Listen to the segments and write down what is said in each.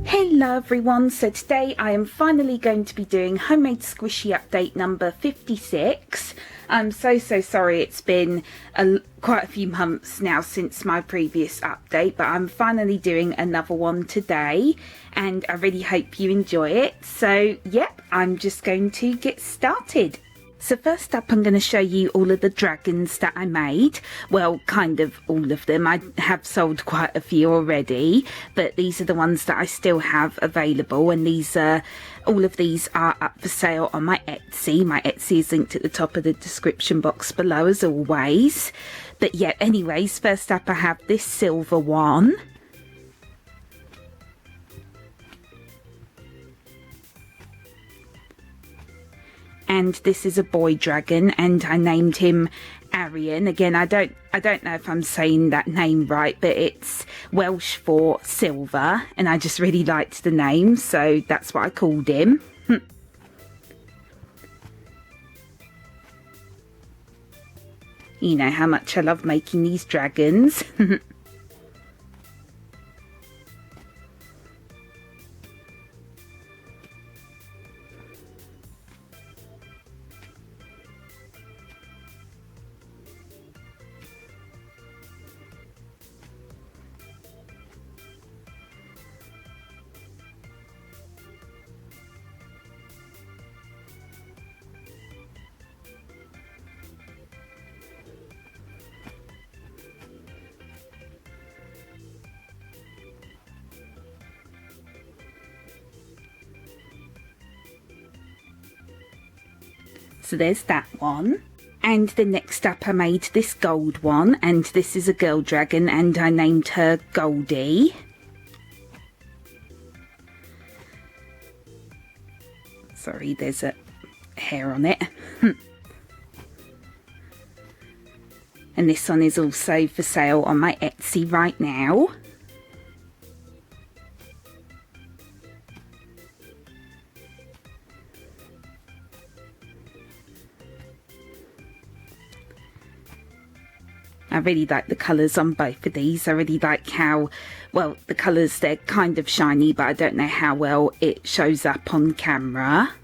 Hello everyone, so today I am finally going to be doing Homemade Squishy update number 56. I'm so sorry, it's been quite a few months now since my previous update, but I'm finally doing another one today and I really hope you enjoy it. So yep, I'm just going to get started. So first up, I'm going to show you all of the dragons that I made. Well, kind of all of them. I have sold quite a few already, but these are the ones that I still have available. And all of these are up for sale on my Etsy. My Etsy is linked at the top of the description box below as always. But yeah, anyways, first up I have this silver one. And this is a boy dragon, and I named him Arian. Again, I don't know if I'm saying that name right, but it's Welsh for silver, and I just really liked the name, so that's what I called him. You know how much I love making these dragons. So there's that one. And the next up I made this gold one, and this is a girl dragon, and I named her Goldie. Sorry, there's a hair on it. And this one is also for sale on my Etsy right now. I really like the colours on both of these. I really like how, well, the colours, they're kind of shiny, but I don't know how well it shows up on camera.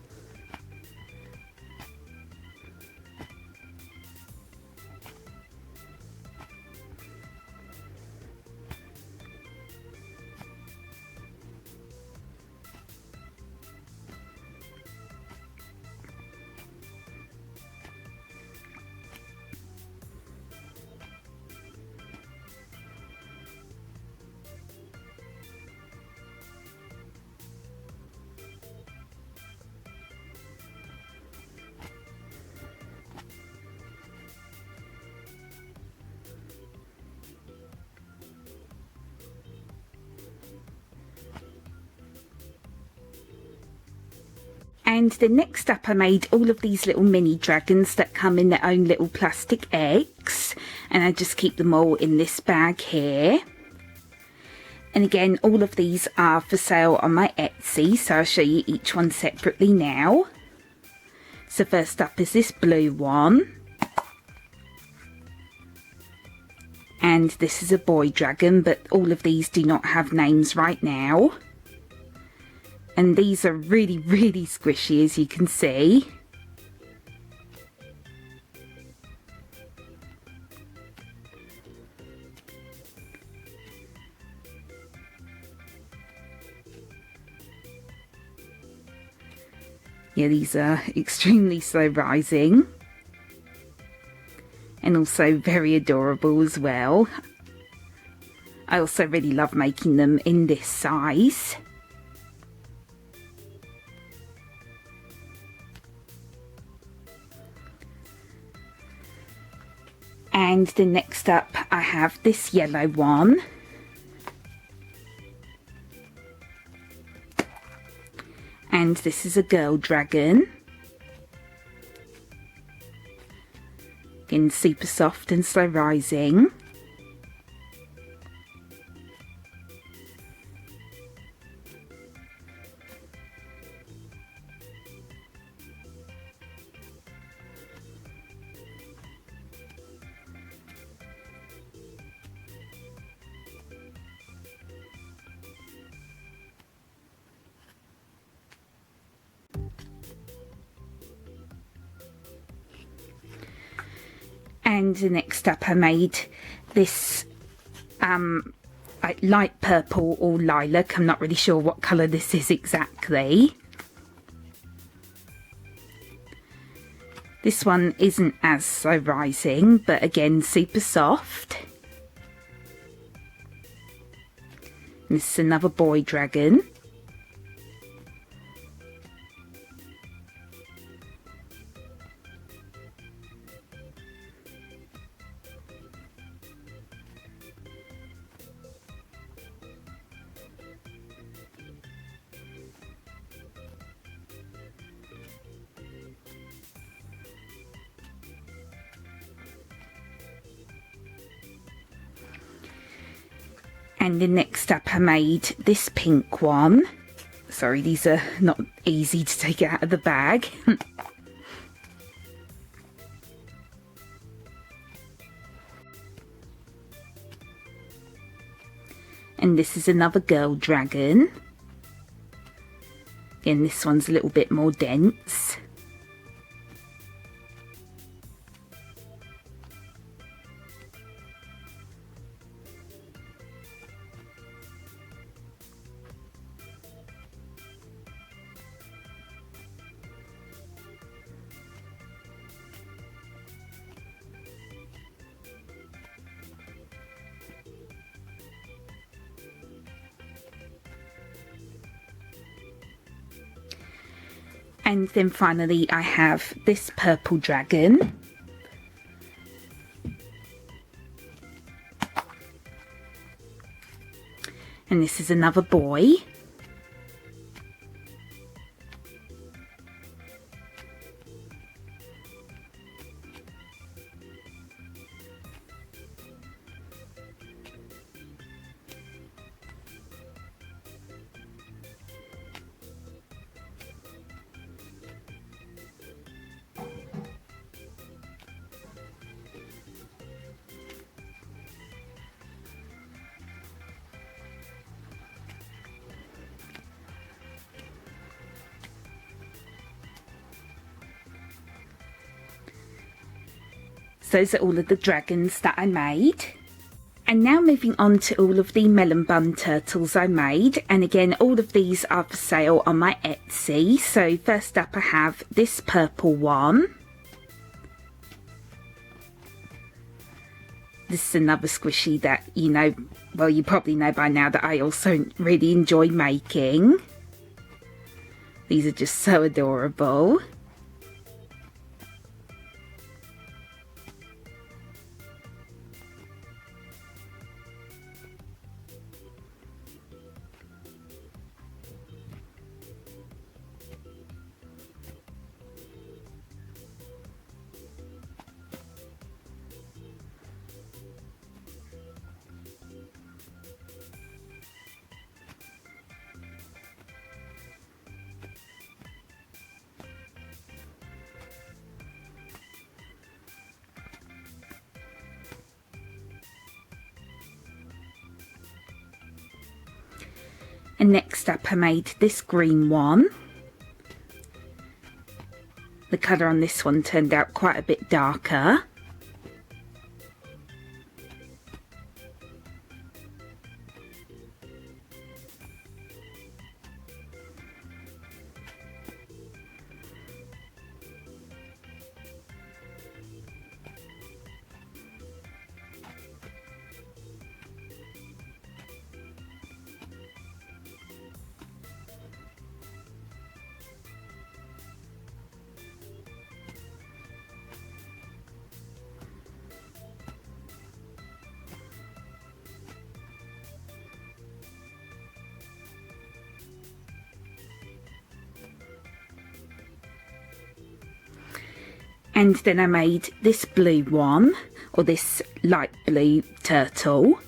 And then next up I made all of these little mini dragons that come in their own little plastic eggs. And I just keep them all in this bag here. And again, all of these are for sale on my Etsy, so I'll show you each one separately now. So first up is this blue one. And this is a boy dragon, but all of these do not have names right now. And these are really squishy, as you can see. Yeah, these are extremely slow rising. And also very adorable as well. I also really love making them in this size. And then next up I have this yellow one. And this is a girl dragon. Again, super soft and slow rising. And next up I made this like light purple or lilac. I'm not really sure what colour this is exactly. This one isn't as so rising, but again super soft. And this is another boy dragon. And then next up I made this pink one. Sorry, these are not easy to take out of the bag. And this is another girl dragon. Again, this one's a little bit more dense. And then finally I have this purple dragon. And this is another boy. So those are all of the dragons that I made. And now moving on to all of the melon bun turtles I made. And again, all of these are for sale on my Etsy. So first up I have this purple one. This is another squishy that, you know, well, you probably know by now that I also really enjoy making. These are just so adorable. And next up I made this green one. The colour on this one turned out quite a bit darker. And then I made this blue one, or this light blue turtle.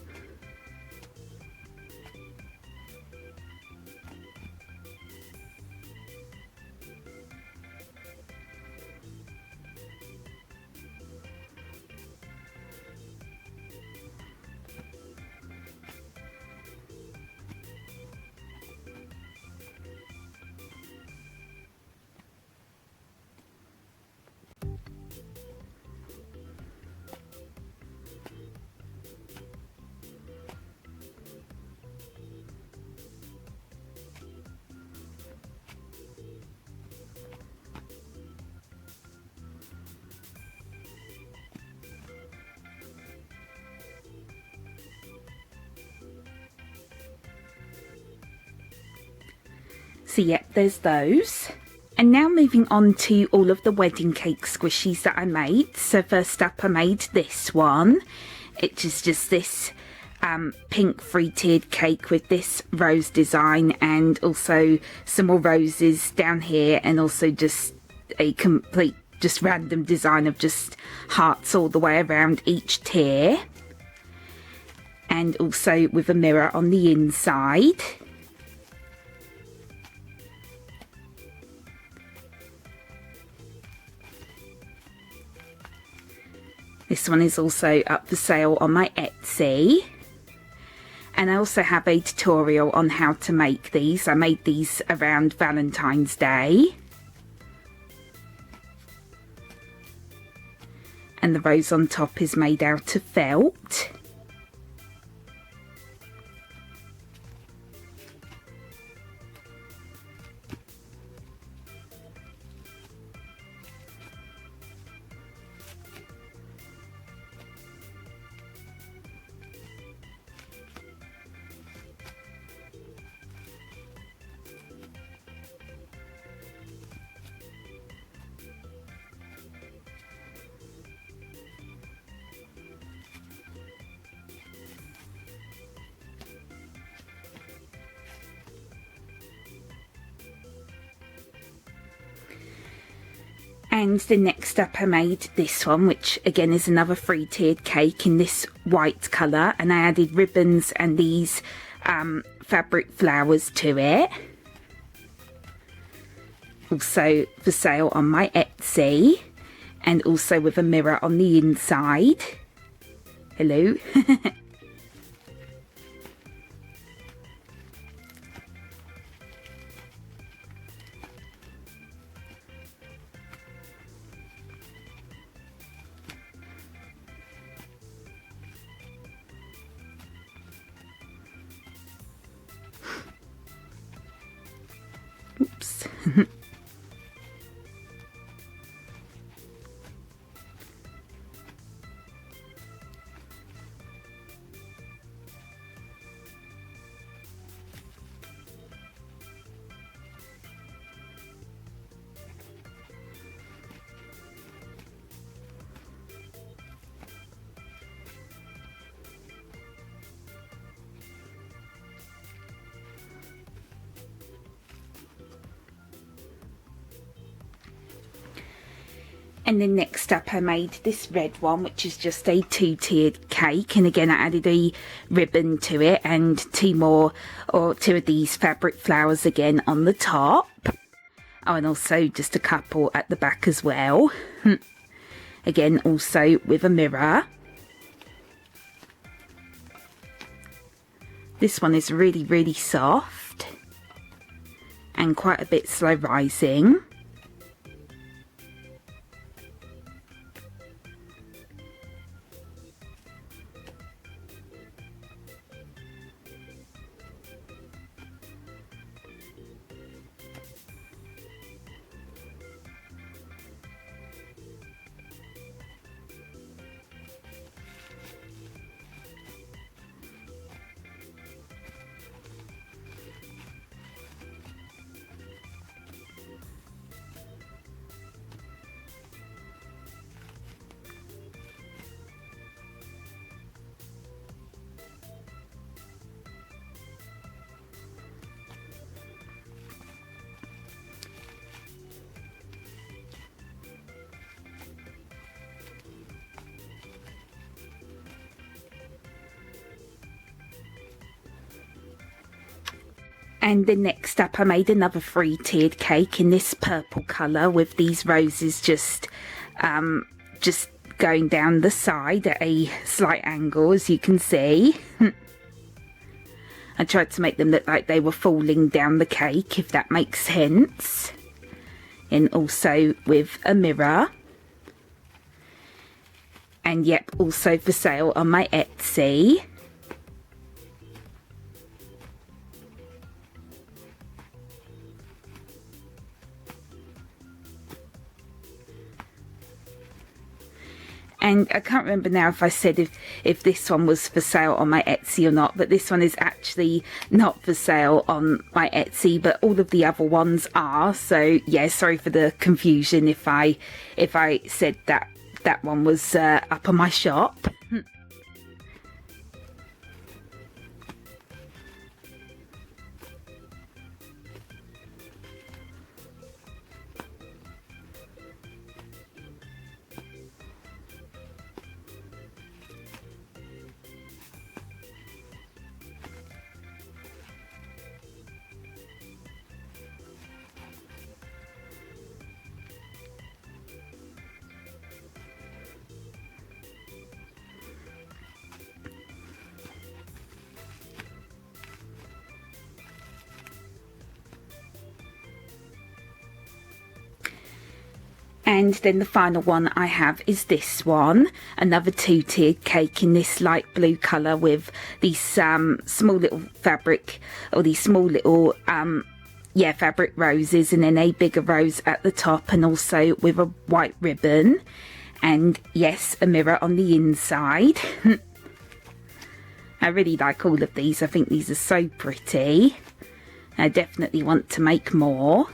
So yep, there's those. And now moving on to all of the wedding cake squishies that I made. So first up I made this one. It is just this pink three-tiered cake with this rose design and also some more roses down here, and also just a complete just random design of just hearts all the way around each tier, and also with a mirror on the inside. This one is also up for sale on my Etsy. And I also have a tutorial on how to make these. I made these around Valentine's Day. And the rose on top is made out of felt. And the next up I made this one, which again is another three-tiered cake in this white colour, and I added ribbons and these fabric flowers to it. Also for sale on my Etsy, and also with a mirror on the inside. Hello. Oops. And then next up I made this red one, which is just a two-tiered cake, and again I added a ribbon to it and two of these fabric flowers again on the top. Oh, and also just a couple at the back as well. Again, also with a mirror. This one is really, really soft and quite a bit slow rising. And then next up I made another three-tiered cake in this purple colour with these roses just going down the side at a slight angle, as you can see. I tried to make them look like they were falling down the cake, if that makes sense. And also with a mirror. And yep, also for sale on my Etsy. And I can't remember now if I said if this one was for sale on my Etsy or not, but this one is actually not for sale on my Etsy, but all of the other ones are. So yeah, sorry for the confusion if I said that one was up on my shop. And then the final one I have is this one, another two-tiered cake in this light blue colour with these small little fabric, or these small little fabric roses, and then a bigger rose at the top, and also with a white ribbon, and yes, a mirror on the inside. I really like all of these. I think these are so pretty. I definitely want to make more.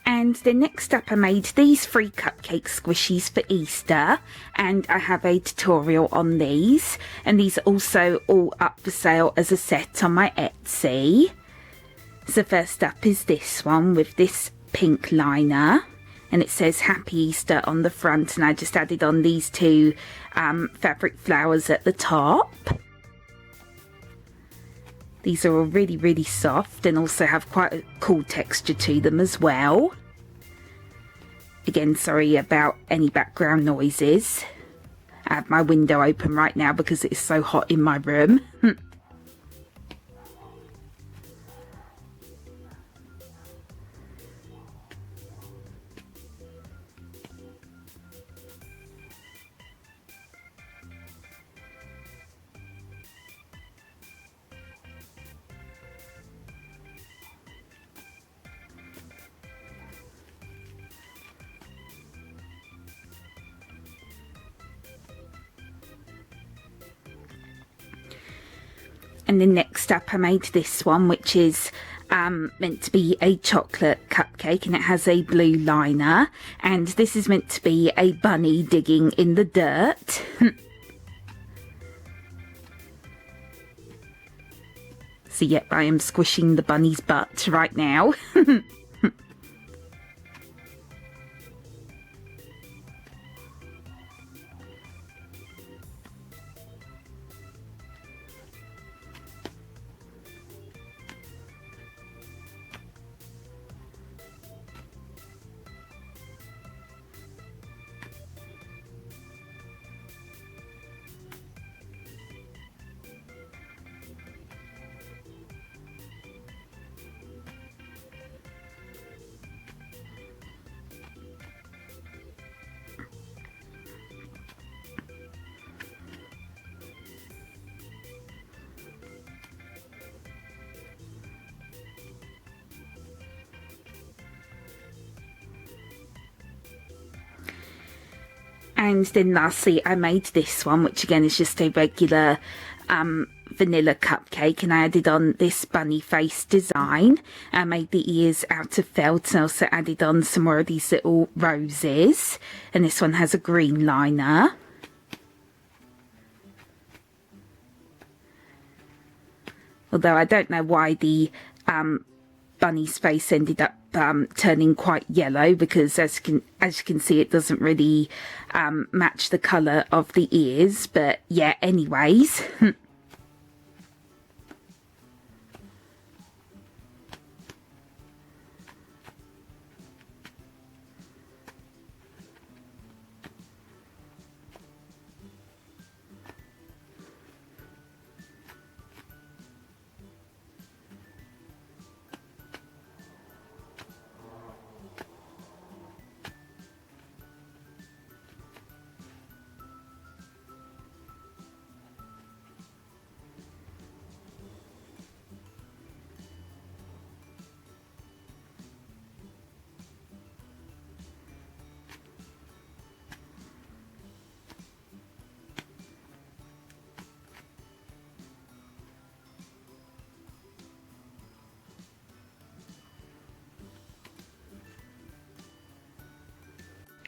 And then next up I made these 3 cupcake squishies for Easter, and I have a tutorial on these, and these are also all up for sale as a set on my Etsy. So first up is this one with this pink liner, and it says Happy Easter on the front, and I just added on these 2 fabric flowers at the top. These are all really, really soft and also have quite a cool texture to them as well. Again, sorry about any background noises. I have my window open right now because it's so hot in my room. And then next up I made this one, which is meant to be a chocolate cupcake, and it has a blue liner, and this is meant to be a bunny digging in the dirt. So yep, I am squishing the bunny's butt right now. And then lastly I made this one, which again is just a regular vanilla cupcake, and I added on this bunny face design. I made the ears out of felt and also added on some more of these little roses, and this one has a green liner. Although I don't know why the bunny's face ended up turning quite yellow, because as you can see, it doesn't really match the colour of the ears. But yeah, anyways.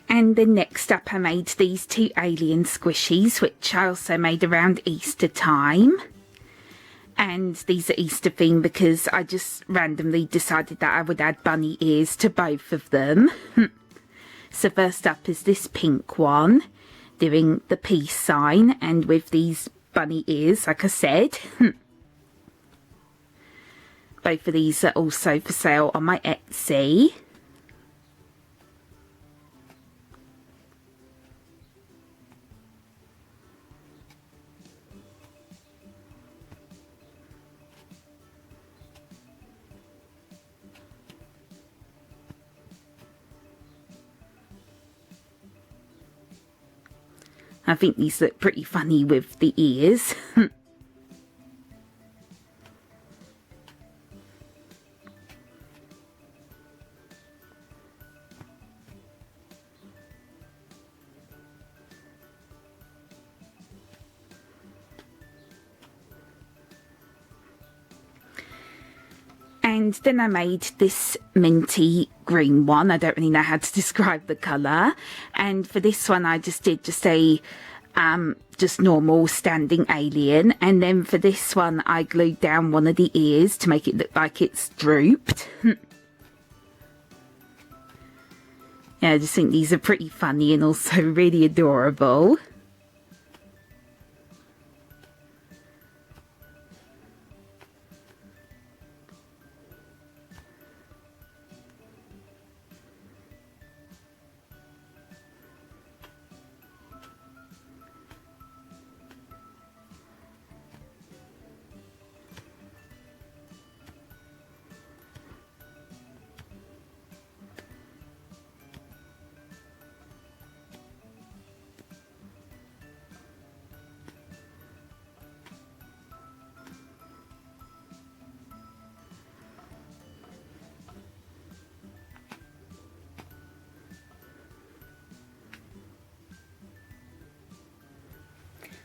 And then next up I made these two alien squishies, which I also made around Easter time. And these are Easter themed because I just randomly decided that I would add bunny ears to both of them. So first up is this pink one, doing the peace sign and with these bunny ears, like I said. Both of these are also for sale on my Etsy. I think these look pretty funny with the ears. And then I made this minty green one. I don't really know how to describe the colour. And for this one, I just did a just normal standing alien. And then for this one, I glued down one of the ears to make it look like it's drooped. Yeah, I just think these are pretty funny and also really adorable.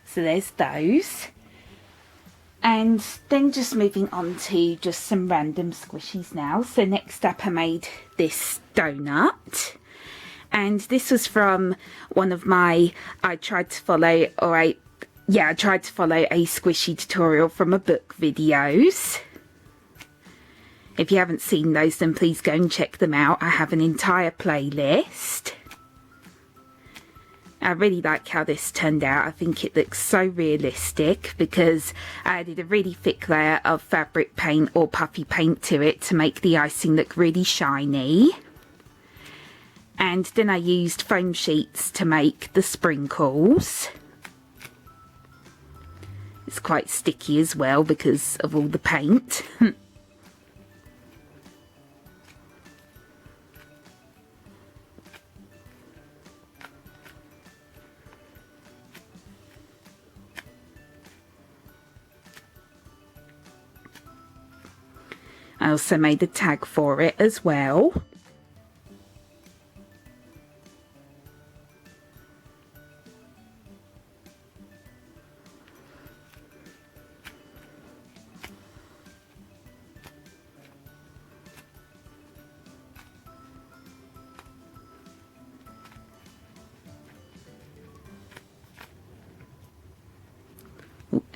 So there's those. And then just moving on to just some random squishies now. So next up I made this donut. And this was from one of my, I tried to follow a squishy tutorial from a book videos. If you haven't seen those, then please go and check them out. I have an entire playlist. I really like how this turned out. I think it looks so realistic because I added a really thick layer of fabric paint or puffy paint to it to make the icing look really shiny. And then I used foam sheets to make the sprinkles. It's quite sticky as well because of all the paint. I also made a tag for it as well.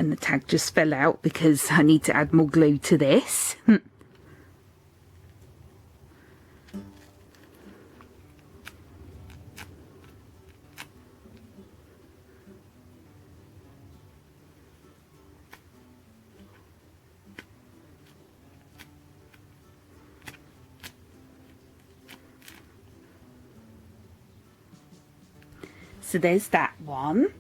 and the tag just fell out because I need to add more glue to this. So there's that one.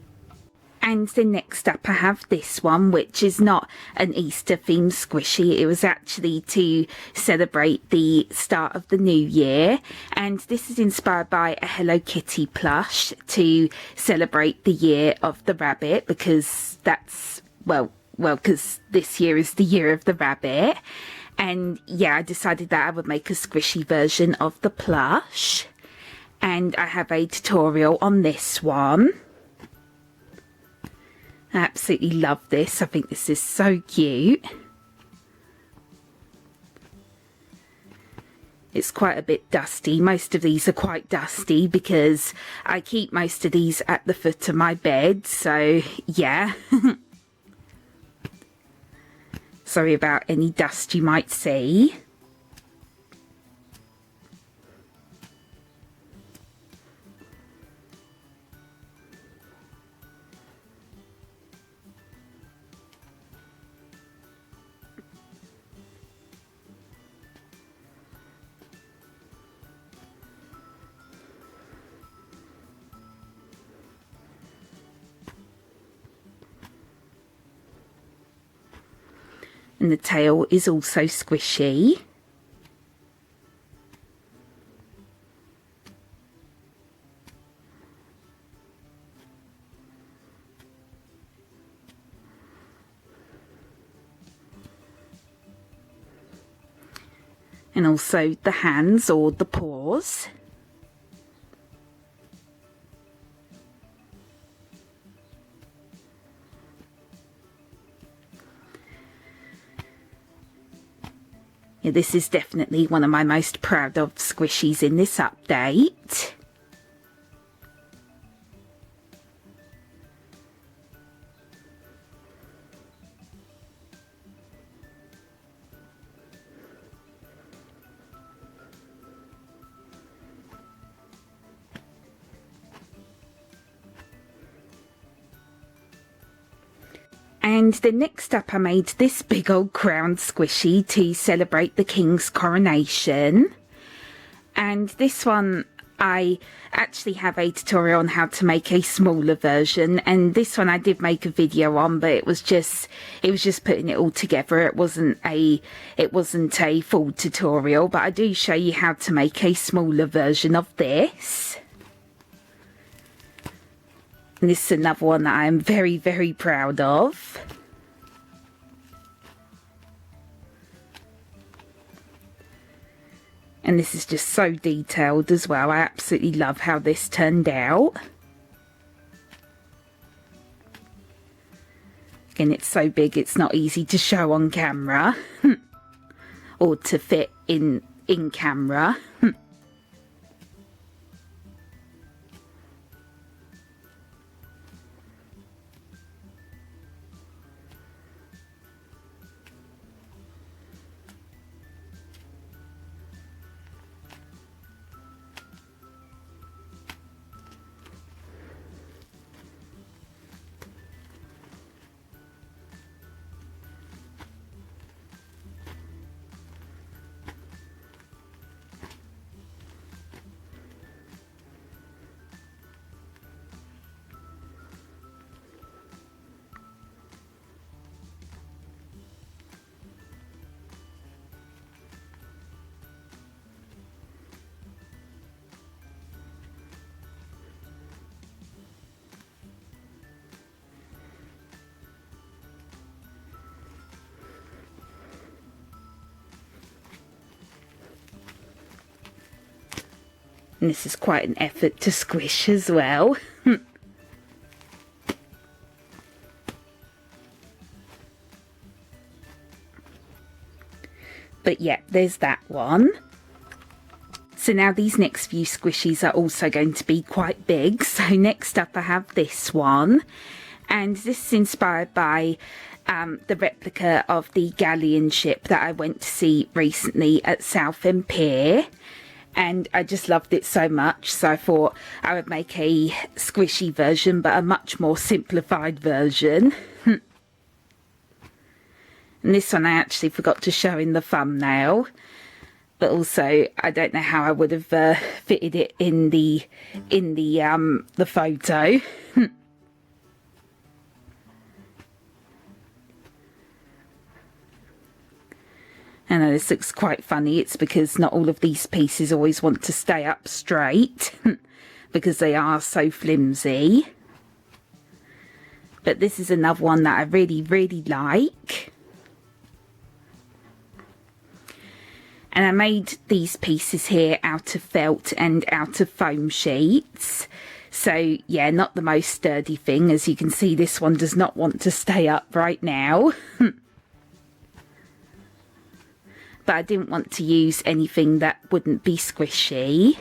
And then next up I have this one, which is not an Easter themed squishy. It was actually to celebrate the start of the new year. And this is inspired by a Hello Kitty plush to celebrate the year of the rabbit, because that's, well, because this year is the year of the rabbit. And yeah, I decided that I would make a squishy version of the plush. And I have a tutorial on this one. I absolutely love this. I think this is so cute. It's quite a bit dusty. Most of these are quite dusty because I keep most of these at the foot of my bed. So yeah. Sorry about any dust you might see. And the tail is also squishy. And also the hands or the paws. Yeah, this is definitely one of my most proud of squishies in this update. And then next up I made this big old crown squishy to celebrate the King's coronation. And this one I actually have a tutorial on how to make a smaller version, and this one I did make a video on, but it was just putting it all together. It wasn't a full tutorial, but I do show you how to make a smaller version of this. And this is another one that I am very, very proud of. And this is just so detailed as well. I absolutely love how this turned out. Again, it's so big it's not easy to show on camera. Or to fit in camera. And this is quite an effort to squish as well. But yeah, there's that one. So now these next few squishies are also going to be quite big. So next up I have this one. And this is inspired by the replica of the galleon ship that I went to see recently at Southend Pier. And I just loved it so much, so I thought I would make a squishy version, but a much more simplified version. And this one I actually forgot to show in the thumbnail, but also I don't know how I would have fitted it in the photo. I know this looks quite funny. It's because not all of these pieces always want to stay up straight because they are so flimsy. But this is another one that I really, really like. And I made these pieces here out of felt and out of foam sheets. So yeah, not the most sturdy thing. As you can see, this one does not want to stay up right now. But I didn't want to use anything that wouldn't be squishy.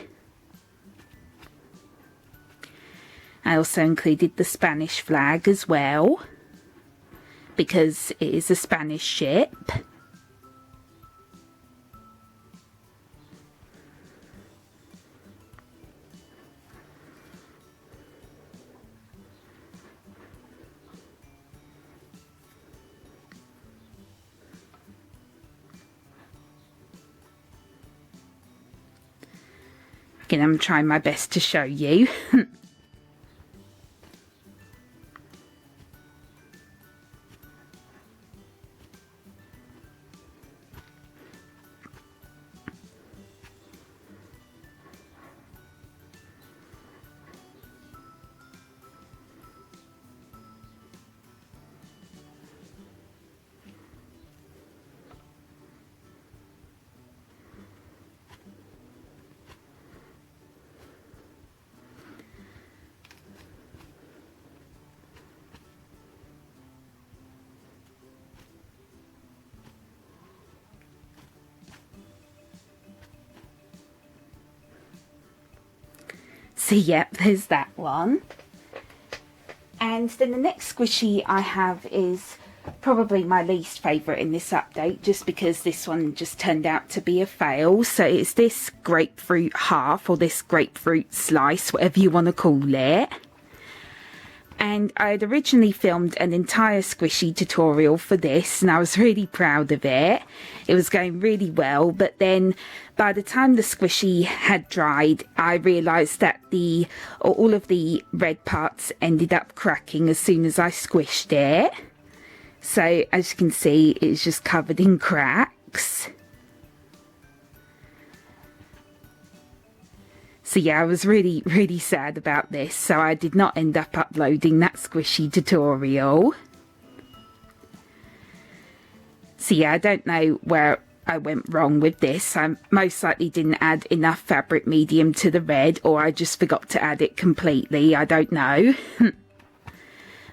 I also included the Spanish flag as well, because it is a Spanish ship. Again, I'm trying my best to show you. So yep, there's that one. And then the next squishy I have is probably my least favourite in this update, just because this one just turned out to be a fail. So it's this grapefruit half, or this grapefruit slice, whatever you want to call it. And I had originally filmed an entire squishy tutorial for this, and I was really proud of it. It was going really well, but then by the time the squishy had dried, I realised that all of the red parts ended up cracking as soon as I squished it. So as you can see, it's just covered in cracks. So yeah, I was really, really sad about this, so I did not end up uploading that squishy tutorial. So yeah, I don't know where I went wrong with this. I most likely didn't add enough fabric medium to the red, or I just forgot to add it completely. I don't know.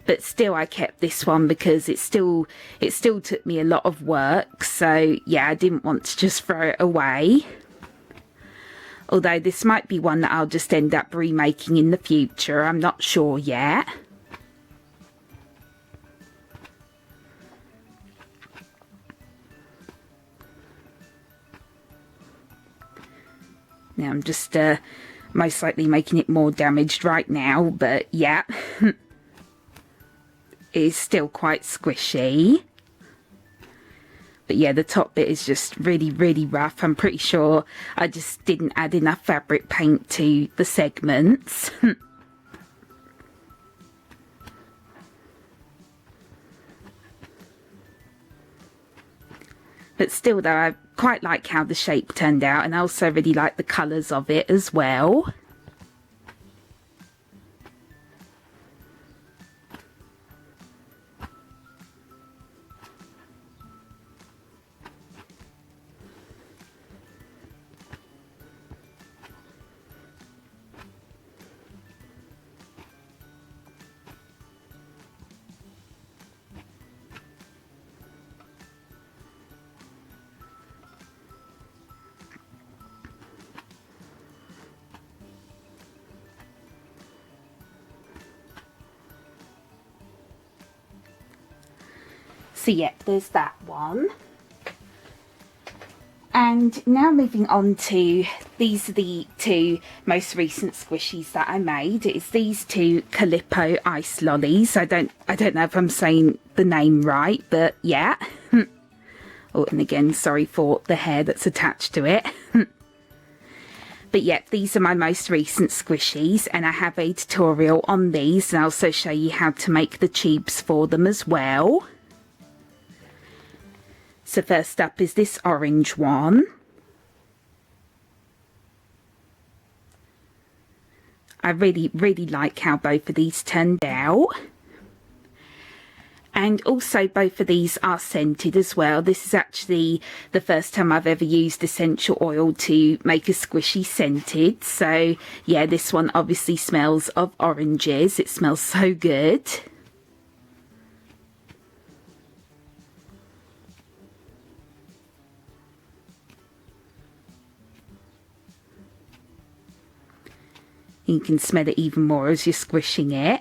But still, I kept this one because it still took me a lot of work. So yeah, I didn't want to just throw it away. Although this might be one that I'll just end up remaking in the future. I'm not sure yet. Now I'm just most likely making it more damaged right now. But yeah, it is still quite squishy. But yeah, the top bit is just really, really rough. I'm pretty sure I just didn't add enough fabric paint to the segments. But still though, I quite like how the shape turned out, and I also really like the colours of it as well. So yeah, there's that one. And now moving on to, these are the two most recent squishies that I made. It's these two Calippo ice lollies. I don't know if I'm saying the name right, but yeah. Oh, and again, sorry for the hair that's attached to it. But yeah, these are my most recent squishies, and I have a tutorial on these, and I'll also show you how to make the tubes for them as well. So first up is this orange one. I really like how both of these turned out. And also both of these are scented as well. This is actually the first time I've ever used essential oil to make a squishy scented. So yeah, this one obviously smells of oranges. It smells so good. You can smell it even more as you're squishing it.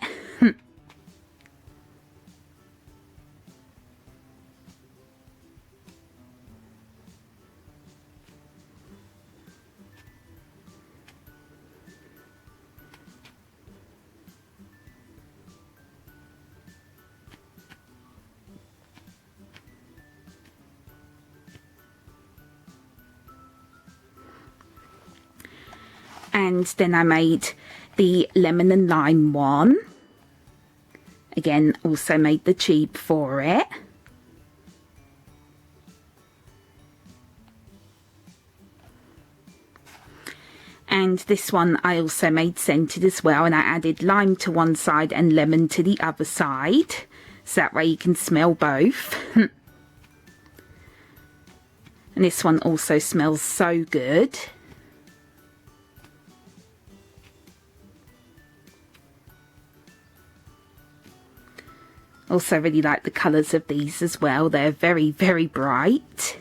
And then I made the lemon and lime one. Again, also made the tube for it. And this one I also made scented as well, and I added lime to one side and lemon to the other side, so that way you can smell both. And this one also smells so good. Also really like the colours of these as well. They're very bright.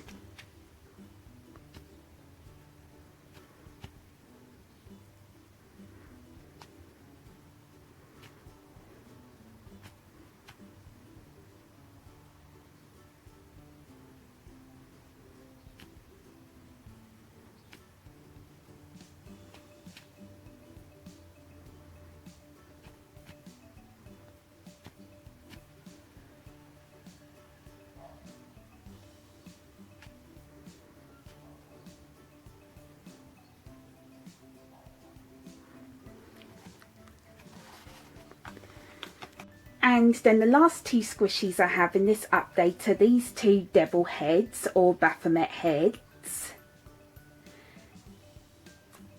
And then the last two squishies I have in this update are these two devil heads, or Baphomet heads.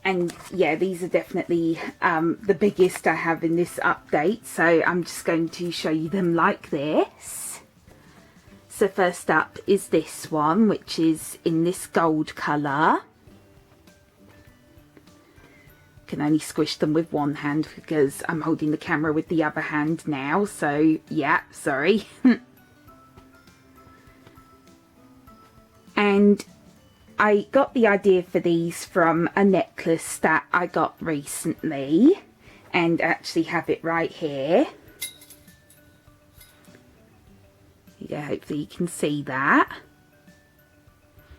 And yeah, these are definitely the biggest I have in this update, so I'm just going to show you them like this. So first up is this one, which is in this gold colour. Can only squish them with one hand because I'm holding the camera with the other hand now, so yeah, sorry. And I got the idea for these from a necklace that I got recently, and actually have it right here. Yeah, hopefully you can see that.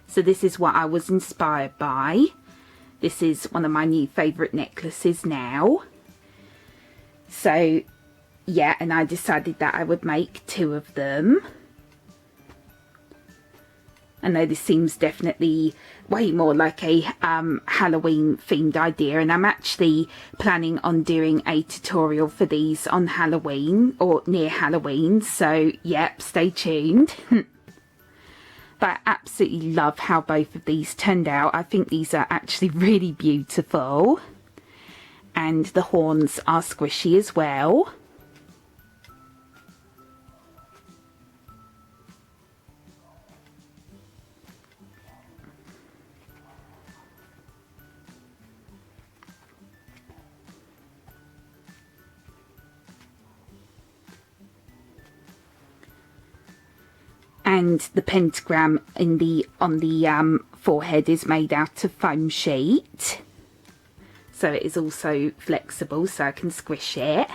So this is what I was inspired by. This is one of my new favourite necklaces now. So yeah, and I decided that I would make two of them. I know this seems definitely way more like a Halloween themed idea, and I'm actually planning on doing a tutorial for these on Halloween or near Halloween, so yep, stay tuned. But I absolutely love how both of these turned out. I think these are actually really beautiful. And the horns are squishy as well. And the pentagram on the forehead is made out of foam sheet, so it is also flexible, so I can squish it.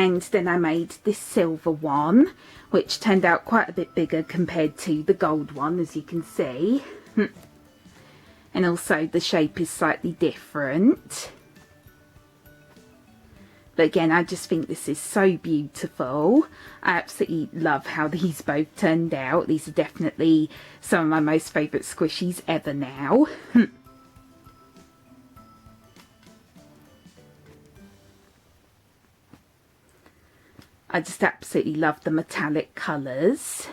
And then I made this silver one, which turned out quite a bit bigger compared to the gold one, as you can see. And also the shape is slightly different. But again, I just think this is so beautiful. I absolutely love how these both turned out. These are definitely some of my most favourite squishies ever now. I just absolutely love the metallic colours.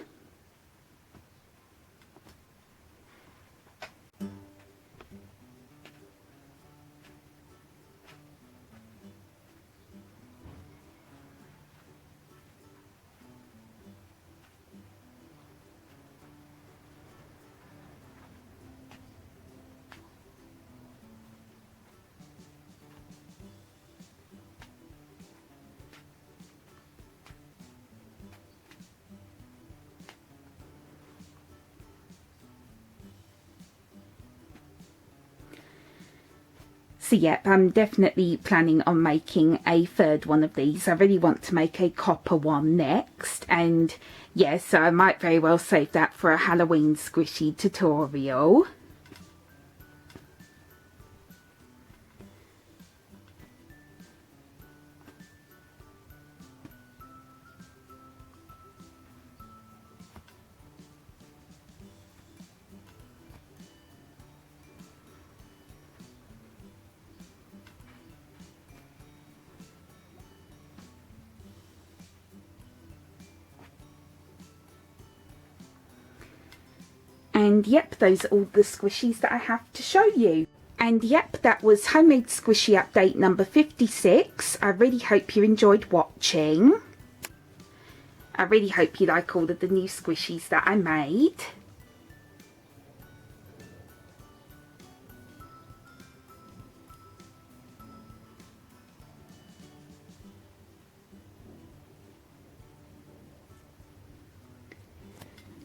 So yep, I'm definitely planning on making a third one of these. I really want to make a copper one next, and yeah, so I might very well save that for a Halloween squishy tutorial. And yep, those are all the squishies that I have to show you. And yep, that was Homemade Squishy Update number 56. I really hope you enjoyed watching. I really hope you like all of the new squishies that I made.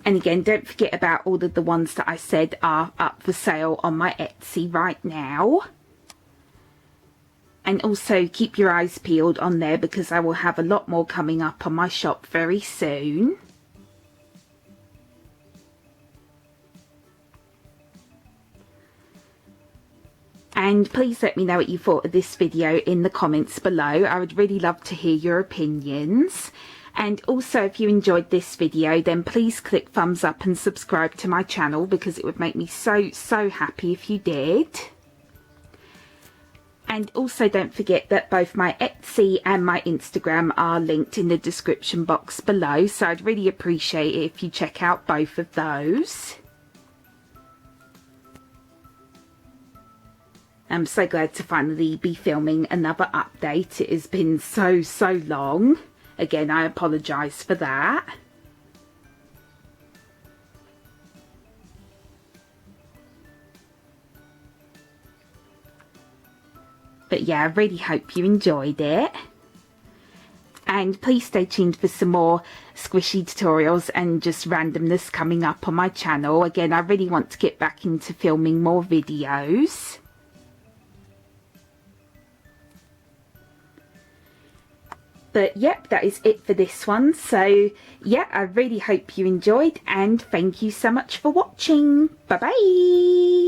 And again, don't forget about all of the ones that I said are up for sale on my Etsy right now. And also keep your eyes peeled on there, because I will have a lot more coming up on my shop very soon. And please let me know what you thought of this video in the comments below. I would really love to hear your opinions. And also, if you enjoyed this video, then please click thumbs up and subscribe to my channel, because it would make me so happy if you did. And also don't forget that both my Etsy and my Instagram are linked in the description box below, so I'd really appreciate it if you check out both of those. I'm so glad to finally be filming another update. It has been so long. Again, I apologise for that. But yeah, I really hope you enjoyed it. And please stay tuned for some more squishy tutorials and just randomness coming up on my channel. Again, I really want to get back into filming more videos. But yep, that is it for this one. So yeah, I really hope you enjoyed, and thank you so much for watching. Bye bye.